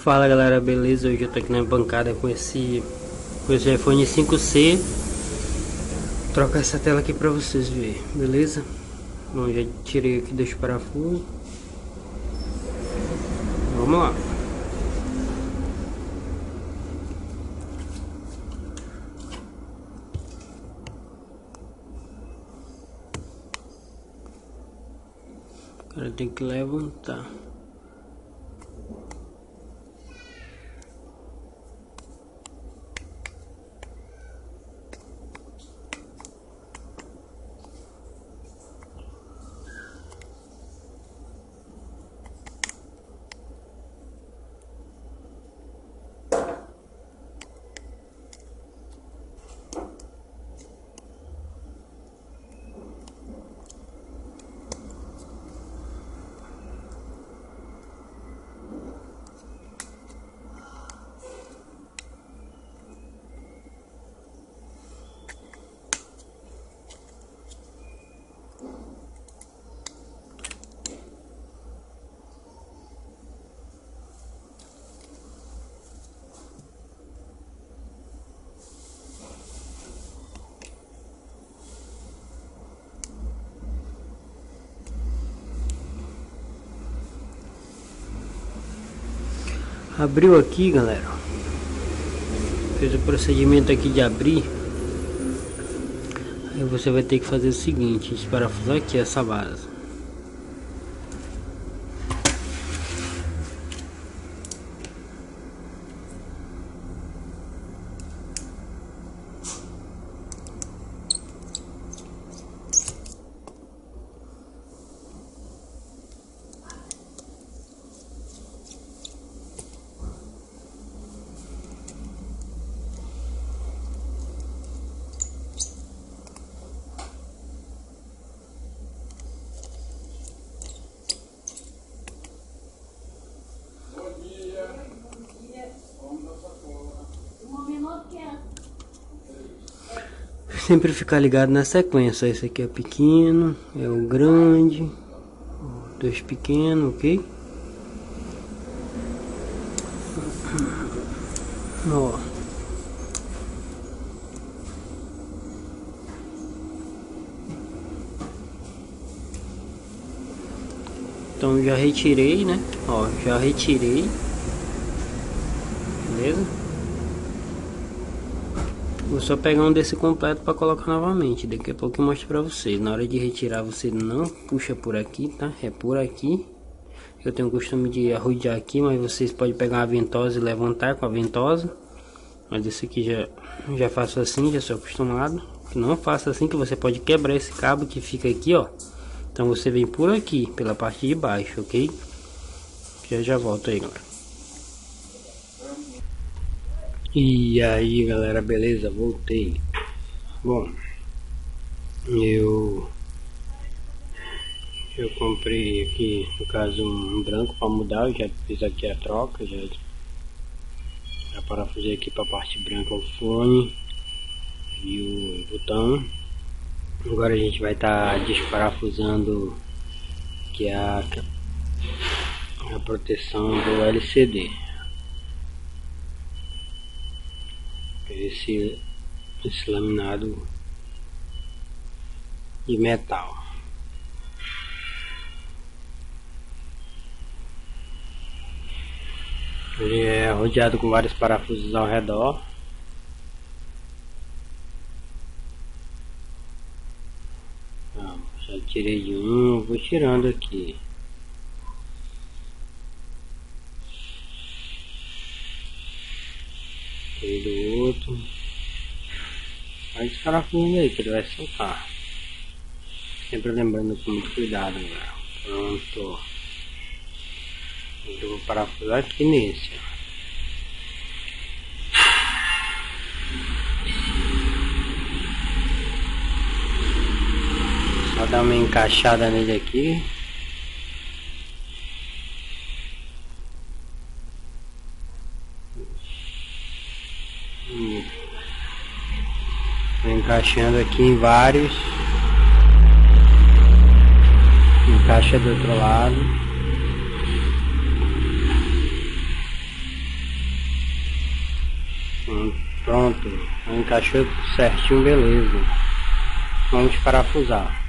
Fala galera, beleza? Hoje eu tô aqui na bancada com esse iPhone 5C. Trocar essa tela aqui pra vocês verem, beleza? Bom, já tirei aqui, deixa o parafuso. Vamos lá. O cara tem que levantar. Abriu aqui, galera. Fez o procedimento aqui de abrir. Aí você vai ter que fazer o seguinte: desparafusar aqui essa base. Sempre ficar ligado na sequência. Esse aqui é pequeno, é o grande, dois pequenos, ok? Ó. Então já retirei, né? Ó, já retirei. Beleza? Vou só pegar um desse completo para colocar novamente. Daqui a pouco eu mostro para vocês. Na hora de retirar, você não puxa por aqui, tá? É por aqui. Eu tenho o costume de arrodear aqui, mas vocês podem pegar uma ventosa e levantar com a ventosa. Mas esse aqui já faço assim, já sou acostumado. Não faça assim, que você pode quebrar esse cabo que fica aqui, ó. Então você vem por aqui, pela parte de baixo, ok? Já volto aí, galera. E aí galera, beleza? Voltei. Bom, eu comprei aqui, no caso, um branco para mudar. Eu já fiz aqui a troca, já parafusei aqui para a parte branca o fone e o botão. Agora a gente vai estar desparafusando que é a proteção do LCD. Esse laminado de metal. Ele é rodeado com vários parafusos ao redor. Já tirei de um, vou tirando aqui. Tirei do outro. Vai desparafusando aí que ele vai soltar. Sempre lembrando com muito cuidado, galera. Pronto. Eu vou parafusar aqui nesse. Só dar uma encaixada nele aqui. Encaixando aqui em vários. Encaixa do outro lado. Pronto, encaixou certinho, beleza. Vamos parafusar.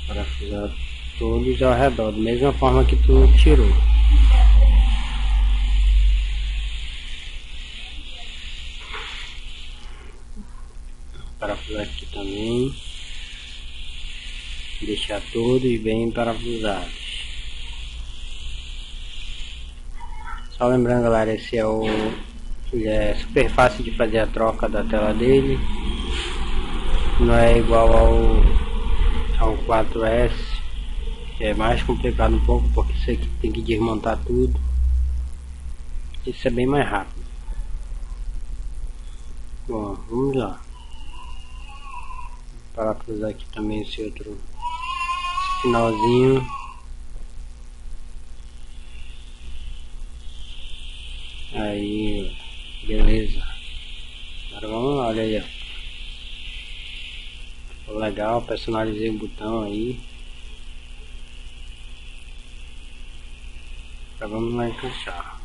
Parafusar todos ao redor, da mesma forma que tu tirou. Parafusar aqui também. Deixar todos bem parafusados. Só lembrando, galera, esse é ele é super fácil de fazer a troca da tela dele. Não é igual ao 4S, que é mais complicado um pouco, porque você tem que desmontar tudo. Isso é bem mais rápido. Bom, vamos lá. Parafusar aqui também esse outro finalzinho. Aí, beleza. Agora vamos lá, olha aí, ó. Ficou legal, personalizei o botão aí. Agora vamos lá encaixar.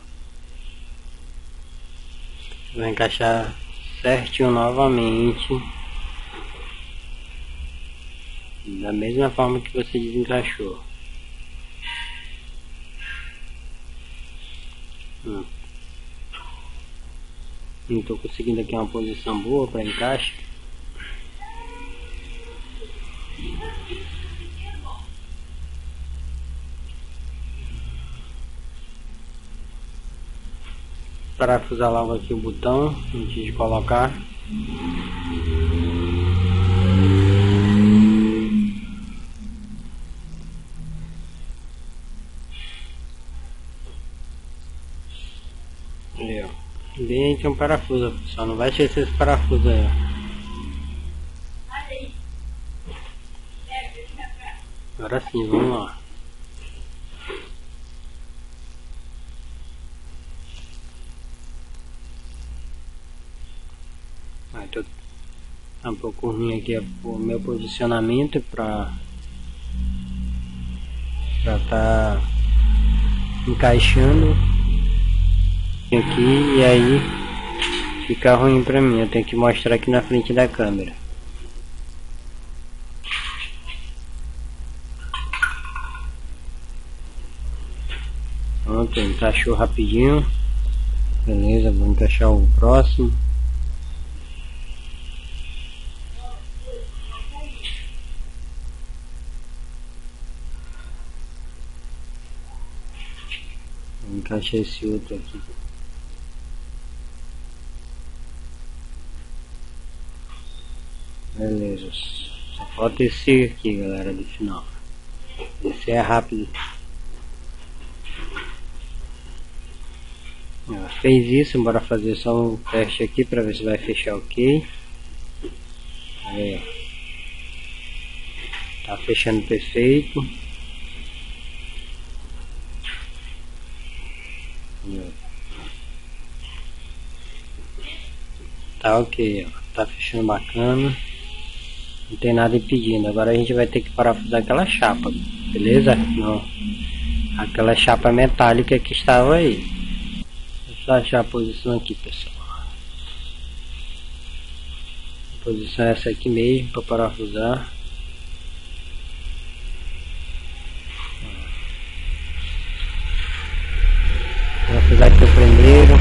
Vou encaixar certinho novamente. Da mesma forma que você desencaixou. Não estou conseguindo aqui uma posição boa para encaixe. Parafusar logo aqui o botão antes de colocar. Aí, ó. Bem, tem um parafuso, só não vai esquecer esse parafuso aí, ó. Agora sim, vamos lá. Tá um pouco ruim aqui o meu posicionamento para tá encaixando aqui, e aí fica ruim pra mim. Eu tenho que mostrar aqui na frente da câmera. Pronto, encaixou rapidinho. Beleza, vou encaixar o próximo. Vou encaixar esse outro aqui. Beleza, só falta esse aqui, galera, do final. Esse é rápido. Fez isso, bora fazer só um teste aqui para ver se vai fechar ok. Aí, tá fechando perfeito. Tá ok, ó. Tá fechando bacana. Não tem nada impedindo. Agora a gente vai ter que parafusar aquela chapa, beleza? Não. Aquela chapa metálica que estava aí. Deixa eu achar a posição aqui, pessoal. A posição é essa aqui mesmo para parafusar. Vou parafusar aqui o primeiro.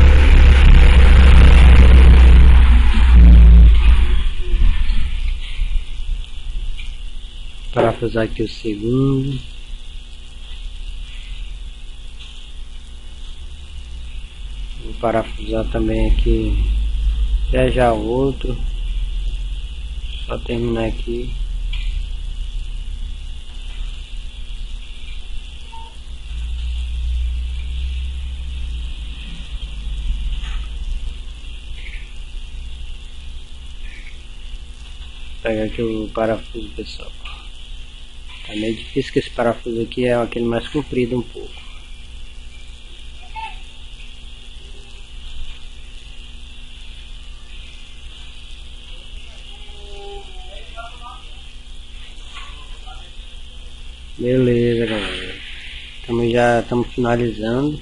Parafusar aqui o segundo. Vou parafusar também aqui já o outro. Só terminar aqui. Pegar aqui o parafuso, pessoal. Tá meio difícil, que esse parafuso aqui é aquele mais comprido um pouco. Beleza, galera. Estamos finalizando.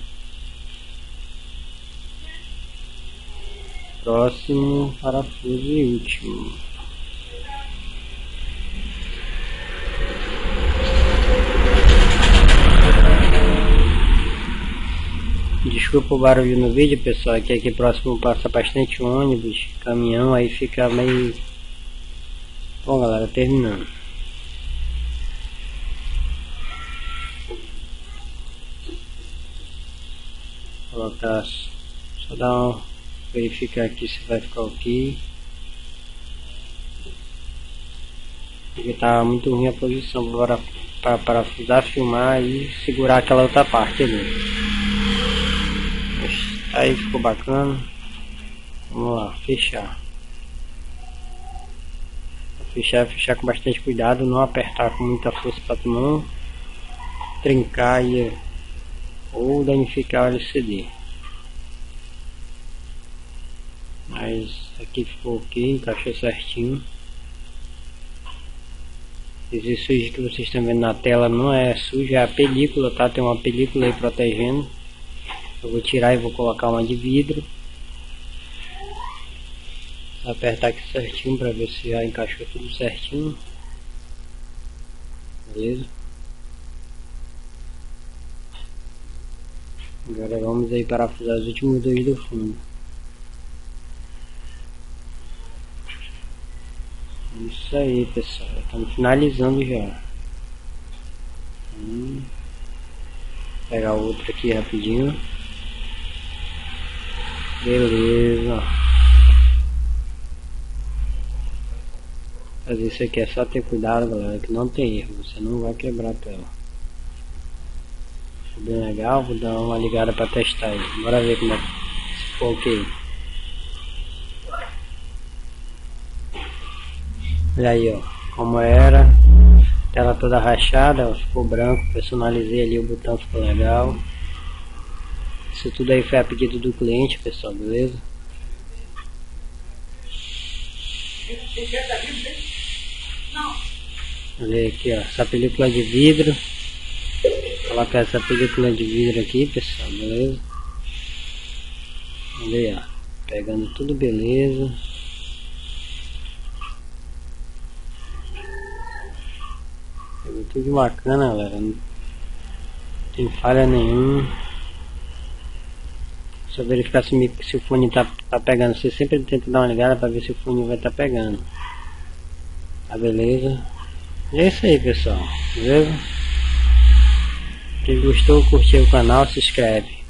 Próximo parafuso e último. Desculpa o barulho no vídeo, pessoal, que aqui próximo passa bastante ônibus, caminhão, aí fica meio... Bom, galera, terminando. Colocar, só dar uma... verificar aqui se vai ficar ok. Porque tá muito ruim a posição para parafusar, filmar e segurar aquela outra parte ali. Aí ficou bacana. Vamos lá, fechar. Fechar com bastante cuidado, não apertar com muita força para não trincar ou danificar o LCD. Mas aqui ficou ok, encaixou certinho. Esse sujo que vocês estão vendo na tela não é sujo, é a película, tá? Tem uma película aí protegendo. Eu vou tirar e vou colocar uma de vidro. Vou apertar aqui certinho para ver se já encaixou tudo certinho. Beleza? Agora vamos aí parafusar os últimos dois do fundo. Isso aí, pessoal, estamos finalizando já. Vou pegar o outro aqui rapidinho. Beleza. Fazer isso aqui é só ter cuidado, galera, que não tem erro, você não vai quebrar a tela. Ficou bem legal, vou dar uma ligada para testar aí. Bora ver como é que ficou ok. Olha aí, ó, como era. Tela toda rachada, ó, ficou branco. Personalizei ali o botão, ficou legal. Isso tudo aí foi a pedido do cliente, pessoal, beleza? Olha aqui, ó, essa película de vidro. Vou colocar essa película de vidro aqui, pessoal, beleza? Olha aí, ó, pegando tudo beleza. Pegou tudo bacana, galera. Não tem falha nenhuma. Só verificar se o fone tá pegando. Você sempre tenta dar uma ligada para ver se o fone vai estar pegando. Tá beleza? E é isso aí, pessoal. Beleza? Quem gostou, curtiu o canal, se inscreve.